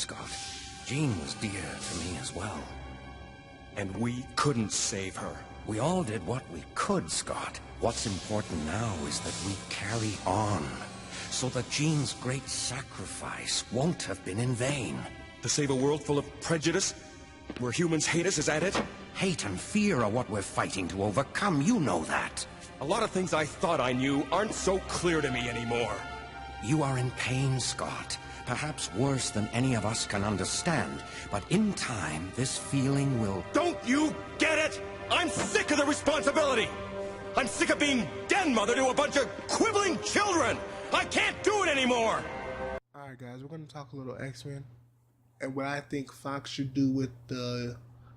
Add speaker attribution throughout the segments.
Speaker 1: Scott. Jean was dear to me as well.
Speaker 2: And we couldn't save her.
Speaker 1: We all did what we could, Scott. What's important now is that we carry on, so that Jean's great sacrifice won't have been in vain.
Speaker 2: To save a world full of prejudice? Where humans hate us, is that it?
Speaker 1: Hate and fear are what we're fighting to overcome, you know that.
Speaker 2: A lot of things I thought I knew aren't so clear to me anymore.
Speaker 1: You are in pain, Scott. Perhaps worse than any of us can understand. But in time, this feeling will...
Speaker 2: Don't you get it? I'm sick of the responsibility! I'm sick of being den mother to a bunch of quibbling children! I can't do it anymore!
Speaker 3: Alright guys, we're going to talk a little X-Men and what I think Fox should do with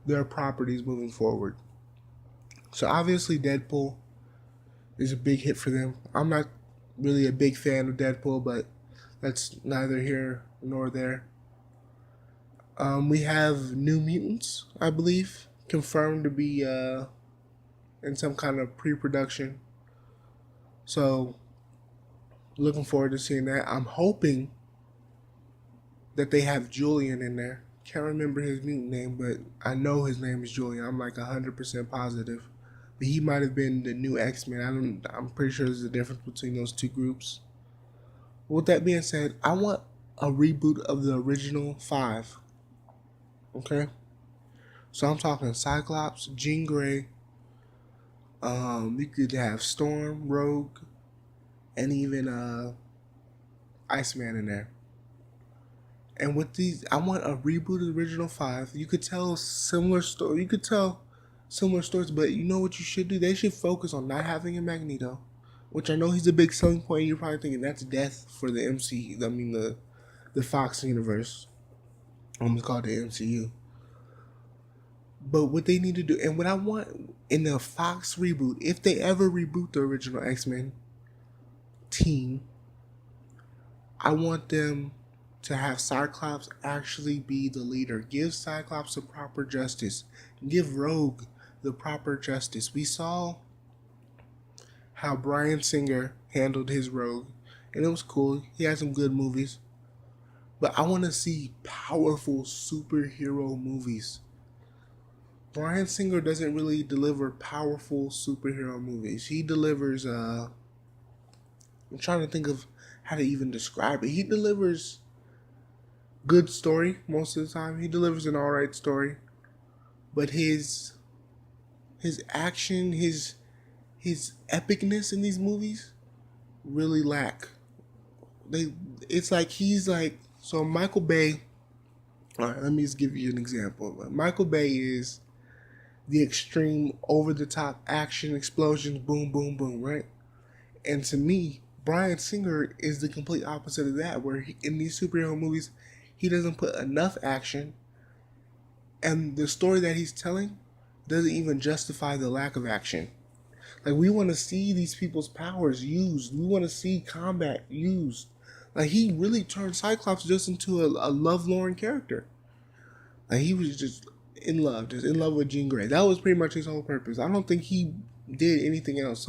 Speaker 3: their properties moving forward. So obviously Deadpool is a big hit for them. I'm not really a big fan of Deadpool, but that's neither here nor there. We have New Mutants, I believe, confirmed to be in some kind of pre-production. So, looking forward to seeing that. I'm hoping that they have Julian in there. Can't remember his mutant name, but I know his name is Julian. I'm like 100% positive. But he might have been the new X-Men. I'm pretty sure there's a difference between those two groups. With that being said, I want a reboot of the original 5. Okay? So I'm talking Cyclops, Jean Grey. You could have Storm, Rogue, and even Iceman in there. And with these, I want a reboot of the original 5. You could tell similar story. You could tell similar stories, but you know what you should do? They should focus on not having a Magneto, which I know he's a big selling point. You're probably thinking that's death for the MC. I mean the Fox universe. Almost called the MCU. But what they need to do, and what I want in the Fox reboot, if they ever reboot the original X-Men team, I want them to have Cyclops actually be the leader. Give Cyclops the proper justice. Give Rogue the proper justice. We saw how Bryan Singer handled his Rogue, and it was cool. He had some good movies. But I want to see powerful superhero movies. Bryan Singer doesn't really deliver powerful superhero movies. He delivers, I'm trying to think of how to even describe it. He delivers good story most of the time. He delivers an alright story. But his action, his epicness in these movies really lack. It's like he's like, so Michael Bay, alright, let me just give you an example. Michael Bay is the extreme over-the-top action, explosions, boom, boom, boom, right? And to me, Bryan Singer is the complete opposite of that, where in these superhero movies, he doesn't put enough action, and the story that he's telling doesn't even justify the lack of action. Like, we want to see these people's powers used. We want to see combat used. Like, he really turned Cyclops just into a lovelorn character. Like, he was just in love with Jean Grey. That was pretty much his whole purpose. I don't think he did anything else.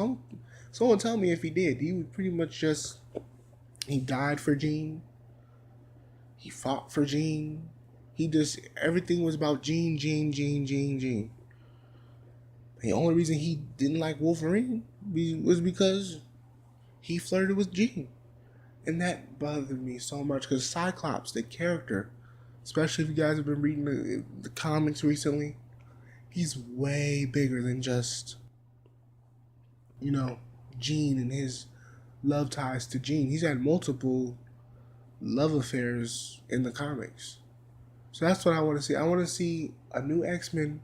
Speaker 3: Someone tell me if he did. He was pretty much just, he died for Jean. He fought for Jean. Everything was about Jean. The only reason he didn't like Wolverine was because he flirted with Jean. And that bothered me so much, because Cyclops, the character, especially if you guys have been reading the comics recently, he's way bigger than just, Jean and his love ties to Jean. He's had multiple love affairs in the comics. So that's what I want to see. I want to see a new X-Men.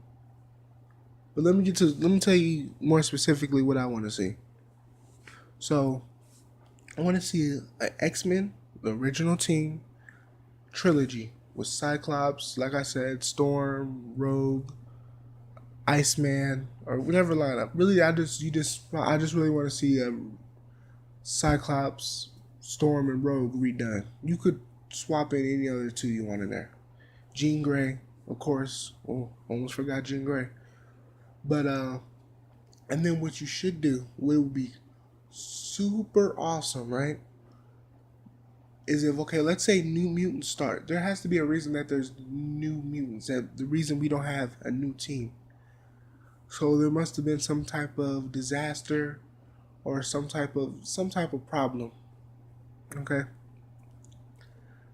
Speaker 3: But let me tell you more specifically what I want to see. So I want to see an X-Men, the original team, trilogy with Cyclops, like I said, Storm, Rogue, Iceman, or whatever lineup. Really, I just really want to see a Cyclops, Storm, and Rogue redone. You could swap in any other two you want in there. Jean Grey, of course. Oh, almost forgot Jean Grey. But and then what you should do, what would be super awesome, right? is if, okay, let's say New Mutants start. There has to be a reason that there's New Mutants. That the reason we don't have a new team. So there must have been some type of disaster or some type of problem. Okay.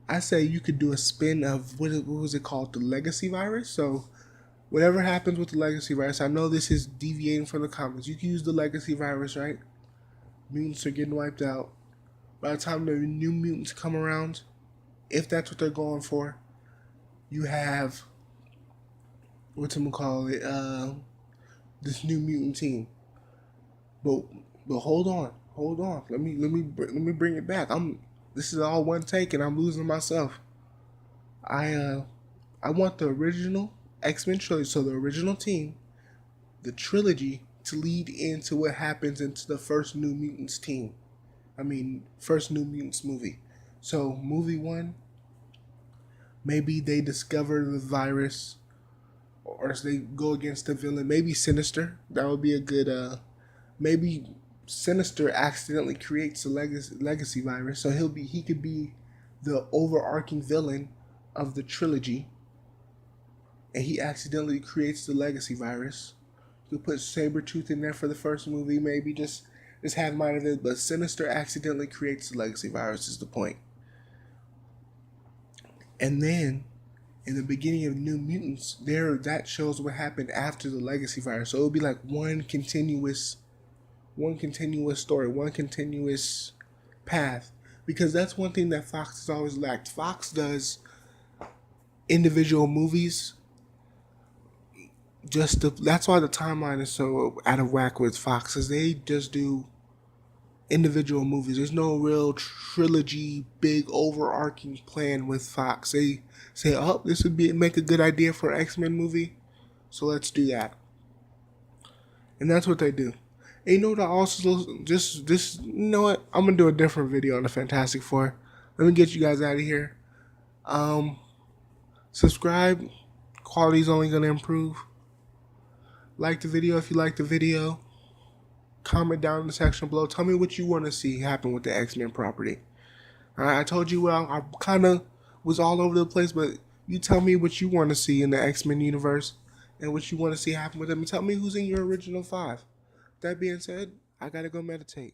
Speaker 3: I say you could do a spin of what was it called? The legacy virus. So whatever happens with the legacy virus, I know this is deviating from the comics. You can use the legacy virus, right? Mutants are getting wiped out. By the time the new mutants come around, if that's what they're going for, you have this new mutant team. But hold on. Let me bring it back. This is all one take, and I'm losing myself. I want the original X-Men trilogy, so the original team, the trilogy, to lead into what happens into the first New Mutants team. First New Mutants movie. So movie 1, maybe they discover the virus, or they go against the villain. Maybe Sinister. That would be a good. Maybe Sinister accidentally creates a legacy virus, so he could be the overarching villain of the trilogy, and he accidentally creates the legacy virus. You could put Sabretooth in there for the first movie, maybe just have mind of it, but Sinister accidentally creates the legacy virus is the point. And then in the beginning of New Mutants, that shows what happened after the legacy virus. So it would be like one continuous story, one continuous path. Because that's one thing that Fox has always lacked. Fox does individual movies. That's why the timeline is so out of whack with Fox, is they just do individual movies. There's no real trilogy, big overarching plan with Fox. They say, "Oh, this would make a good idea for an X-Men movie, so let's do that," and that's what they do. And you know what? I also just you know what? I'm gonna do a different video on the Fantastic Four. Let me get you guys out of here. Subscribe. Quality's only gonna improve. Like the video if you like the video. Comment down in the section below. Tell me what you want to see happen with the X-Men property. Alright, I told you I kind of was all over the place, but you tell me what you want to see in the X-Men universe and what you want to see happen with them, and tell me who's in your original 5. That being said, I gotta go meditate.